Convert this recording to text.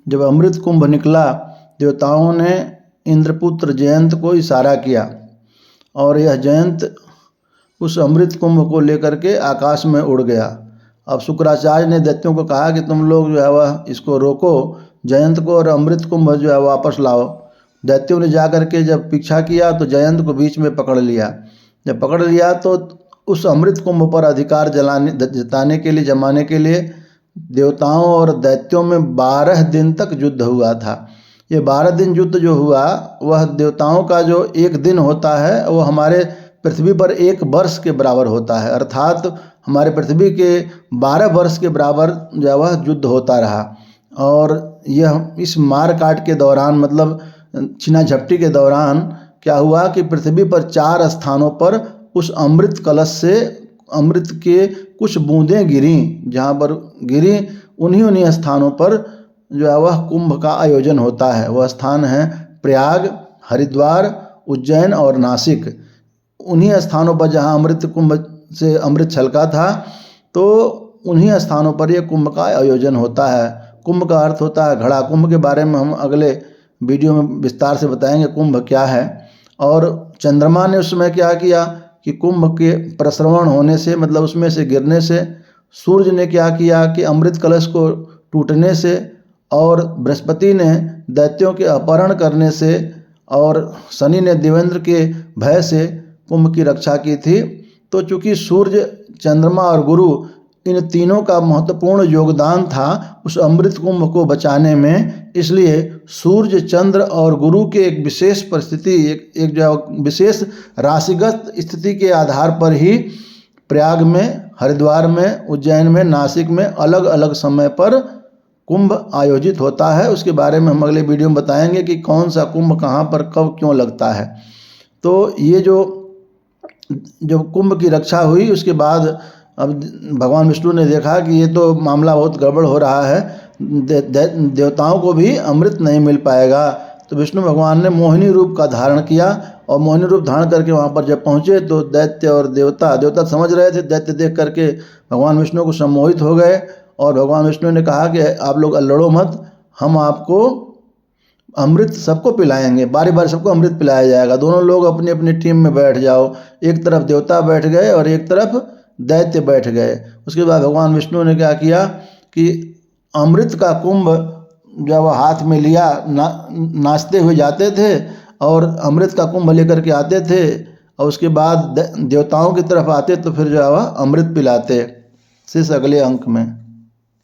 जब अमृत कुंभ निकला, देवताओं ने इंद्रपुत्र जयंत को इशारा किया और यह जयंत उस अमृत कुंभ को लेकर के आकाश में उड़ गया। अब शुक्राचार्य ने दैत्यों को कहा कि तुम लोग जो है वह इसको रोको, जयंत को, और अमृत कुंभ जो है वापस लाओ। दैत्यों ने जाकर के जब पीछा किया तो जयंत को बीच में पकड़ लिया। जब पकड़ लिया तो उस अमृत कुंभ पर अधिकार जताने के लिए, जमाने के लिए देवताओं और दैत्यों में 12 दिन तक युद्ध हुआ था। ये 12 दिन युद्ध जो हुआ वह देवताओं का जो एक दिन होता है वो हमारे पृथ्वी पर 1 वर्ष के बराबर होता है, अर्थात हमारे पृथ्वी के 12 वर्ष के बराबर जो वह युद्ध होता रहा। और यह इस मार काट के दौरान, मतलब छीना झपटी के दौरान क्या हुआ कि पृथ्वी पर 4 स्थानों पर उस अमृत कलश से अमृत के कुछ बूंदें गिरी। जहाँ पर गिरी उन्हीं स्थानों पर जो है वह कुंभ का आयोजन होता है। वह स्थान है प्रयाग, हरिद्वार, उज्जैन और नासिक। उन्हीं स्थानों पर जहाँ अमृत कुंभ से अमृत छलका था, तो उन्हीं स्थानों पर यह कुंभ का आयोजन होता है। कुंभ का अर्थ होता है घड़ा। कुंभ के बारे में हम अगले वीडियो में विस्तार से बताएंगे कुंभ क्या है। और चंद्रमा ने उस समय क्या किया कि कुंभ के प्रस्रवण होने से, मतलब उसमें से गिरने से, सूर्य ने क्या किया कि अमृत कलश को टूटने से, और बृहस्पति ने दैत्यों के अपहरण करने से, और शनि ने देवेंद्र के भय से कुंभ की रक्षा की थी। तो चूंकि सूर्य, चंद्रमा और गुरु इन तीनों का महत्वपूर्ण योगदान था उस अमृत कुंभ को बचाने में, इसलिए सूर्य, चंद्र और गुरु के एक विशेष परिस्थिति, एक जो विशेष राशिगत स्थिति के आधार पर ही प्रयाग में, हरिद्वार में, उज्जैन में, नासिक में अलग अलग समय पर कुंभ आयोजित होता है। उसके बारे में हम अगले वीडियो में बताएंगे कि कौन सा कुंभ कहाँ पर कब क्यों लगता है। तो ये जो कुंभ की रक्षा हुई, उसके बाद अब भगवान विष्णु ने देखा कि ये तो मामला बहुत गड़बड़ हो रहा है, देवताओं को भी अमृत नहीं मिल पाएगा। तो विष्णु भगवान ने मोहिनी रूप का धारण किया, और मोहिनी रूप धारण करके वहाँ पर जब पहुँचे तो दैत्य और देवता समझ रहे थे। दैत्य देख करके भगवान विष्णु को सम्मोहित हो गए, और भगवान विष्णु ने कहा कि आप लोग लड़ो मत, हम आपको अमृत सबको पिलाएंगे, बारी बारी सबको अमृत पिलाया जाएगा। दोनों लोग अपनी अपनी टीम में बैठ जाओ। एक तरफ देवता बैठ गए और एक तरफ दैत्य बैठ गए। उसके बाद भगवान विष्णु ने क्या किया कि अमृत का कुंभ जब हाथ में लिया, नाचते हुए जाते थे और अमृत का कुंभ लेकर के आते थे, और उसके बाद देवताओं की तरफ आते तो फिर जो है अमृत पिलाते। शेष अगले अंक में।